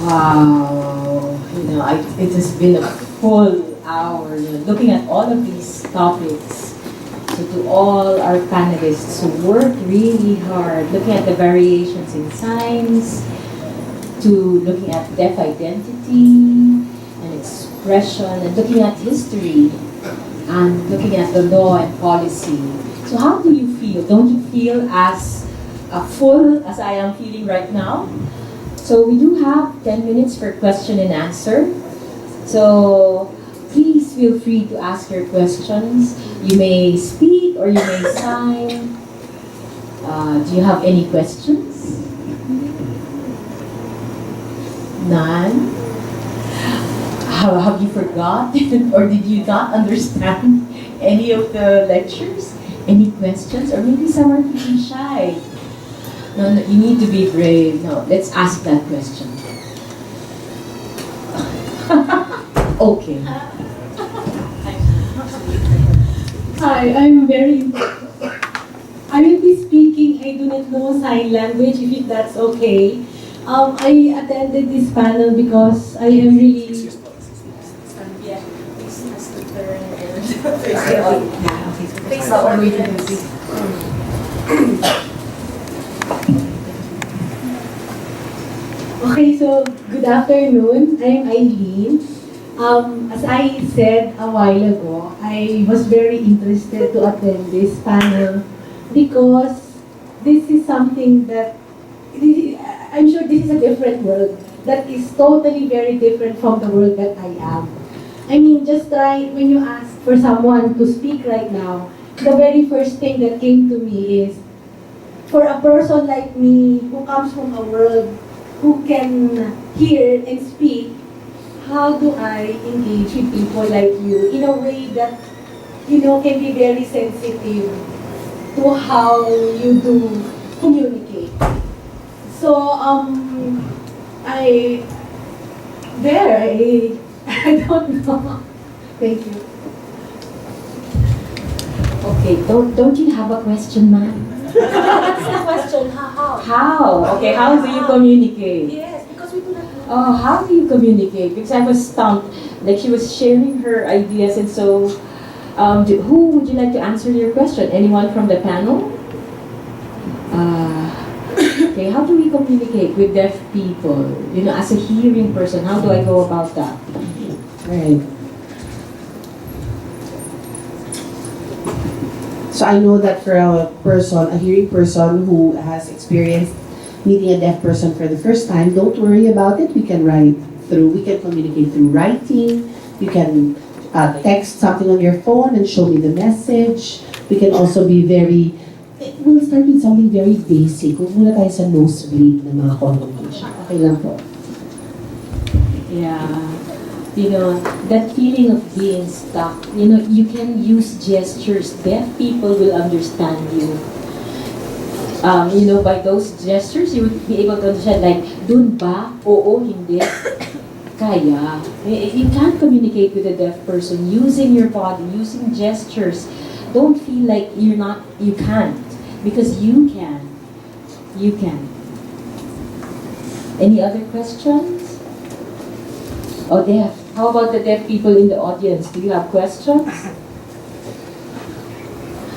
Wow, it has been a full hour, looking at all of these topics. So to all our panelists who worked really hard, looking at the variations in signs, to looking at deaf identity and expression, and looking at history, and looking at the law and policy. So how do you feel? Don't you feel as full as I am feeling right now? So we do have 10 minutes for question and answer. So please feel free to ask your questions. You may speak or you may sign. Do you have any questions? None? Have you forgotten or did you not understand any of the lectures? Any questions? Or maybe some are feeling shy. No, you need to be brave. No, let's ask that question. Okay. Hi, I will be speaking. I do not know sign language, if that's okay. I attended this panel because I am really... Yeah, please has to turn and face the audience. Okay, so good afternoon. I'm Eileen. As I said a while ago, I was very interested to attend this panel because this is something that I'm sure this is a different world that is totally very different from the world that I am. I mean, just try when you ask for someone to speak right now, the very first thing that came to me is for a person like me who comes from a world who can hear and speak, how do I engage with people like you in a way that, can be very sensitive to how you do communicate? So, I don't know. Thank you. Okay, don't you have a question, ma'am? That's the question. How? How? Okay, how do you communicate? Yes, because we do not know. Oh, how do you communicate? Because I was stumped. Like she was sharing her ideas, and so, who would you like to answer your question? Anyone from the panel? Okay, how do we communicate with deaf people? As a hearing person, how do I go about that? Right. So I know that for a hearing person who has experienced meeting a deaf person for the first time, don't worry about it. We can communicate through writing. You can text something on your phone and show me the message. We can also be we'll start with something very basic. Huwag muna tayo sa nosebleed na mga communication. Okay lang po. Yeah. That feeling of being stuck, you can use gestures. Deaf people will understand you. By those gestures, you would be able to understand, like, dun ba? Oo, hindi. Kaya. You can't communicate with a deaf person using your body, using gestures. Don't feel like you can't. Because you can. You can. Any other questions? Oh, deaf. How about the deaf people in the audience? Do you have questions?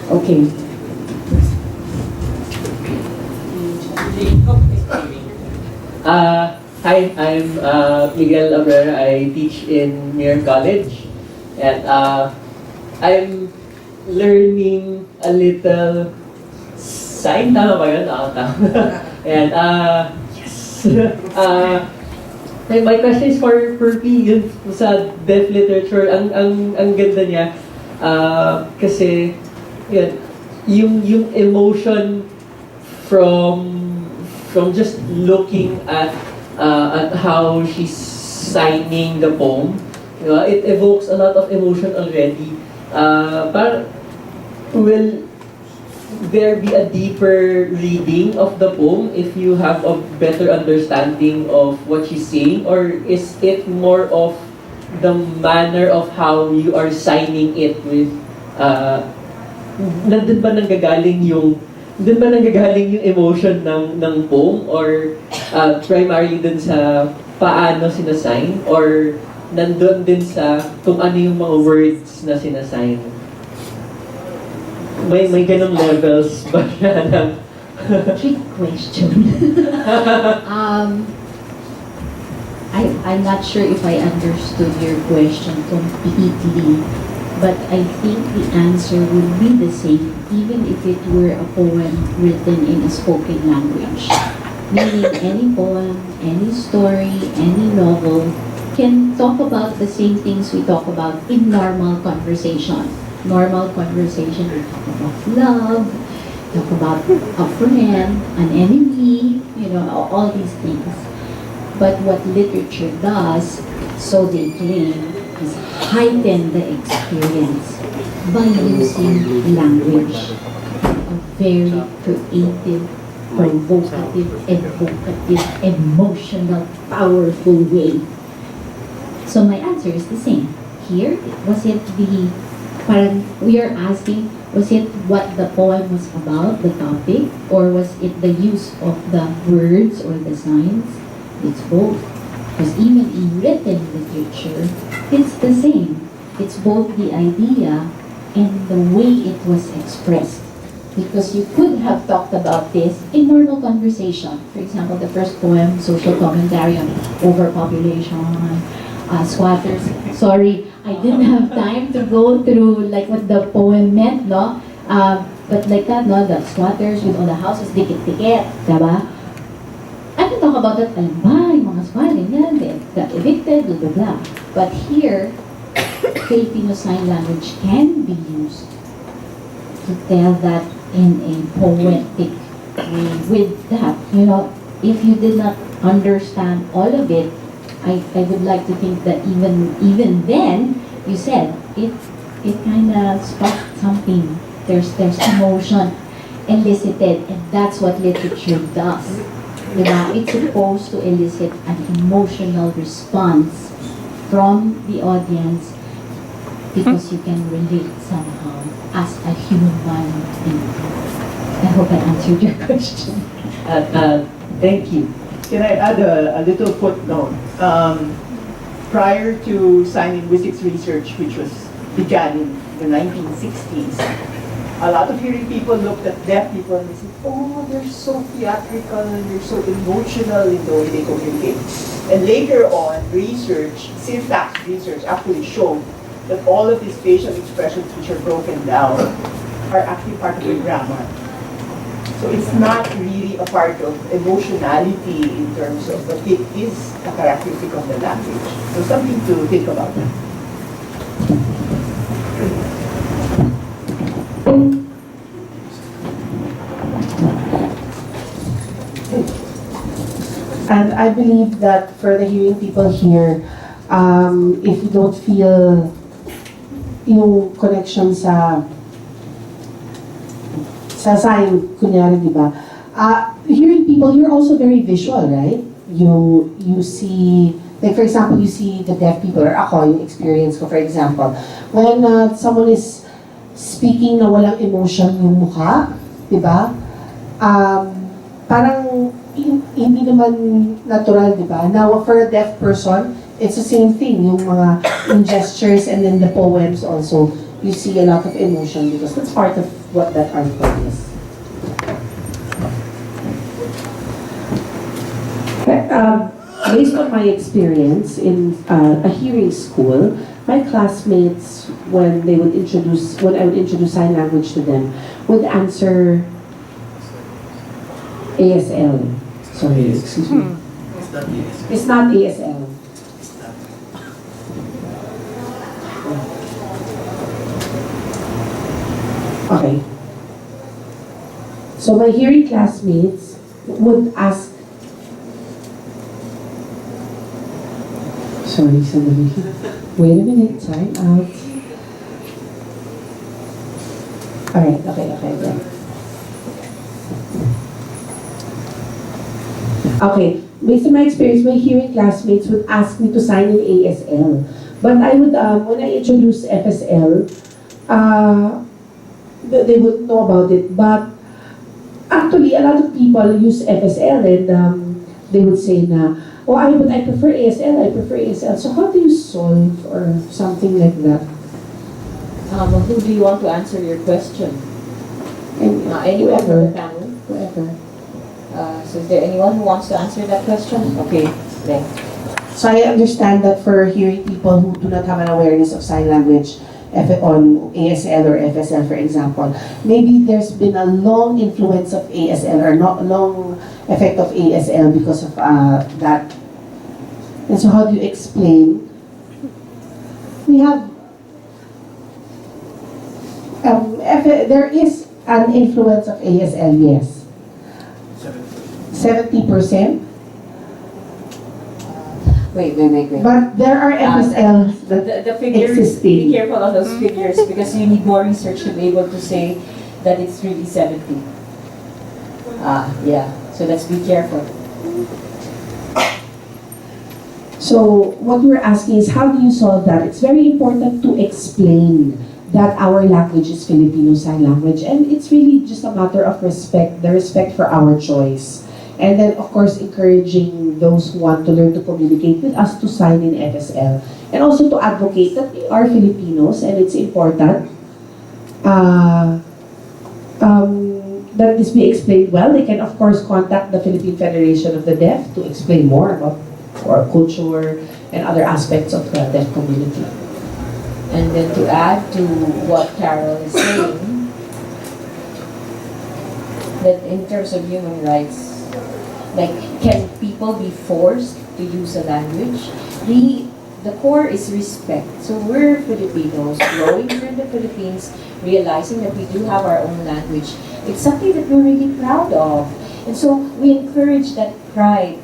Okay. Hi, I'm Miguel Abrera. I teach in Muir College. And I'm learning a little sign. Tama ba yun? Tama. And yes. My question is for P, yun sa deaf literature, ang ganda niya, kasi yun, yung emotion from just looking at how she's signing the poem, it evokes a lot of emotion already. Will there be a deeper reading of the poem if you have a better understanding of what she's saying, or is it more of the manner of how you are signing it with nandun ba nanggagaling yung emotion ng poem, or primarily dun sa paano sinasign or nandun din sa kung ano yung mga words na sinasign? May ganong levels ba siya ng... Trick question. I'm not sure if I understood your question completely, but I think the answer would be the same even if it were a poem written in a spoken language. Meaning any poem, any story, any novel can talk about the same things we talk about in normal conversation. Normal conversation, we talk about love, talk about a friend, an enemy, all these things. But what literature does, so they claim, is heighten the experience by using language in a very creative, provocative, evocative, emotional, powerful way. So my answer is the same. Here, was it we are asking, was it what the poem was about, the topic, or was it the use of the words or the signs? It's both. Because even in written literature, it's the same. It's both the idea and the way it was expressed. Because you could have talked about this in normal conversation. For example, the first poem, social commentary on overpopulation, squatters. Sorry, I didn't have time to go through like what the poem meant, no? But like that, no, the squatters with all the houses, dikit-dikit, diba? I can talk about that, alam ba, yung mga squatters, yan, they got evicted, blah, blah, blah. But here, Filipino Sign Language can be used to tell that in a poetic way. With that, if you did not understand all of it, I would like to think that even then, you said, it kind of sparked something. There's emotion elicited, and that's what literature does. Diba? It's supposed to elicit an emotional response from the audience because you can relate somehow as a human being. I hope I answered your question. Thank you. Can I add a little footnote? Prior to sign linguistics research, which began in the 1960s, a lot of hearing people looked at deaf people and they said, oh, they're so theatrical, they're so emotional in the way they communicate. And later on, syntax research actually showed that all of these facial expressions which are broken down are actually part of the grammar. So it's not really a part of emotionality in terms of, but it is a characteristic of the language. So something to think about. And I believe that for the hearing people here, if you don't feel yung connection sa sign, kunyari, di ba? Hearing people, you're also very visual, right? You see, like for example, you see the deaf people, or ako, yung experience ko, for example, when someone is speaking na walang emotion yung mukha, di ba? Parang hindi naman natural, di ba? Now, for a deaf person, it's the same thing, yung gestures and then the poems also, you see a lot of emotion because that's part of what that art form is. Based on my experience in a hearing school, my classmates, when I would introduce sign language to them, would answer ASL. Sorry, excuse me. It's not ASL. Okay. So my hearing classmates would ask. Sorry, somebody. Wait a minute, time out. Alright, okay. Okay, based on my experience, my hearing classmates would ask me to sign in ASL. But I would, when I introduced FSL, they would know about it. But actually, a lot of people use FSL and they would say na, oh, but I prefer ASL, I prefer ASL. So how do you solve or something like that? Who do you want to answer your question? And Anyone from the panel? whoever. So is there anyone who wants to answer that question? Okay, then. So I understand that for hearing people who do not have an awareness of sign language on ASL or FSL, for example, maybe there's been a long influence of ASL or not long effect of ASL because of that. And so how do you explain? We have, there is an influence of ASL, yes. 70%. Wait. But there are FSLs that The figures, existing. be careful of those figures because you need more research to be able to say that it's really 70. Yeah, so let's be careful. So what we're asking is how do you solve that? It's very important to explain that our language is Filipino Sign Language, and it's really just a matter of respect, the respect for our choice. And then, of course, encouraging those who want to learn to communicate with us to sign in FSL. And also to advocate that we are Filipinos and it's important that this be explained well. They can, of course, contact the Philippine Federation of the Deaf to explain more about our culture and other aspects of the deaf community. And then to add to what Carol is saying, that in terms of human rights, like, can people be forced to use a language? The core is respect. So we're Filipinos, growing here in the Philippines, realizing that we do have our own language. It's something that we're really proud of. And so we encourage that pride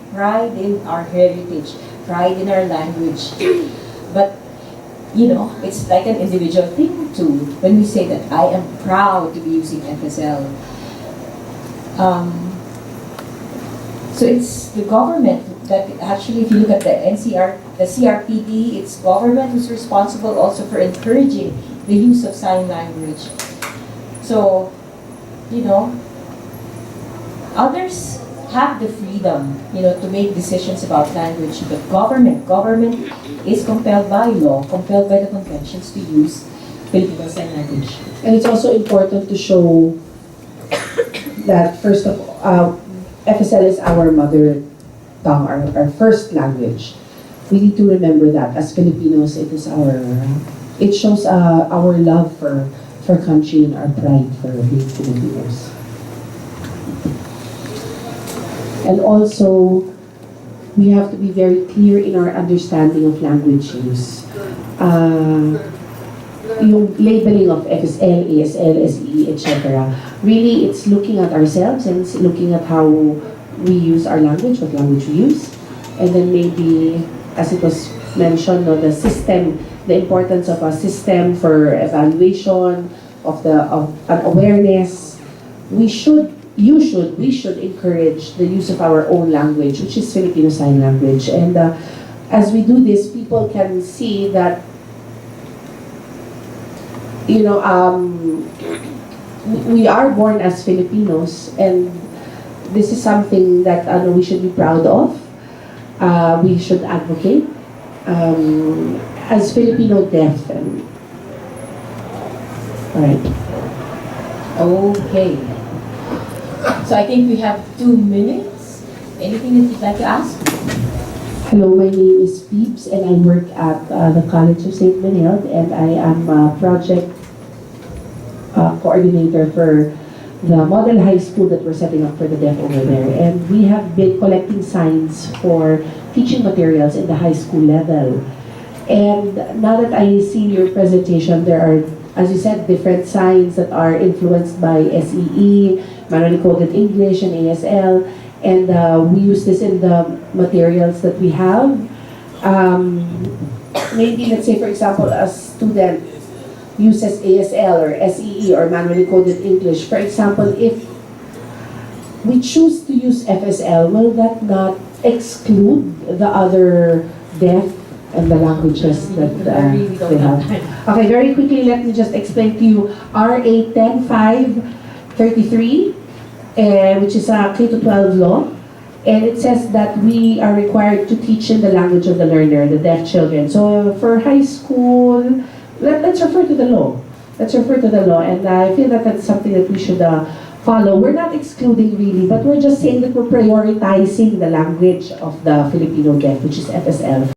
in our heritage, pride in our language. But, you know, it's like an individual thing too. When we say that I am proud to be using FSL. So it's the government that actually, if you look at the CRPD, it's government who's responsible also for encouraging the use of sign language. So, you know, others have the freedom, you know, to make decisions about language, but government is compelled by law, compelled by the conventions to use Filipino Sign Language. And it's also important to show that, first of all, FSL is our mother tongue, our first language. We need to remember that as Filipinos, it shows our love for country and our pride for being Filipinos. And also, we have to be very clear in our understanding of language use. Yung labeling of FSL, ASL, SE, etc. Really, it's looking at ourselves and it's looking at how we use our language, what language we use. And then maybe, as it was mentioned, the system, the importance of a system for evaluation, of an awareness. We should encourage the use of our own language, which is Filipino Sign Language. And as we do this, people can see that, you know, we are born as Filipinos, and this is something that we should be proud of. We should advocate as Filipino deaf. Alright. Okay. So I think we have 2 minutes. Anything that you'd like to ask? Hello, my name is Peeps, and I work at the College of St. Benilde, and I am a project coordinator for the model high school that we're setting up for the deaf over there. And we have been collecting signs for teaching materials in the high school level. And now that I see your presentation, there are, as you said, different signs that are influenced by SEE, manually coded English, and ASL. And we use this in the materials that we have. Maybe, let's say, for example, a student uses ASL or SEE or manually coded English. For example, if we choose to use FSL, will that not exclude the other deaf and the languages that they have? Okay, very quickly, let me just explain to you RA 10533, which is a K-12 law. And it says that we are required to teach in the language of the learner, the deaf children. So for high school, let's refer to the law. Let's refer to the law, and I feel that that's something that we should follow. We're not excluding really, but we're just saying that we're prioritizing the language of the Filipino deaf, which is FSL.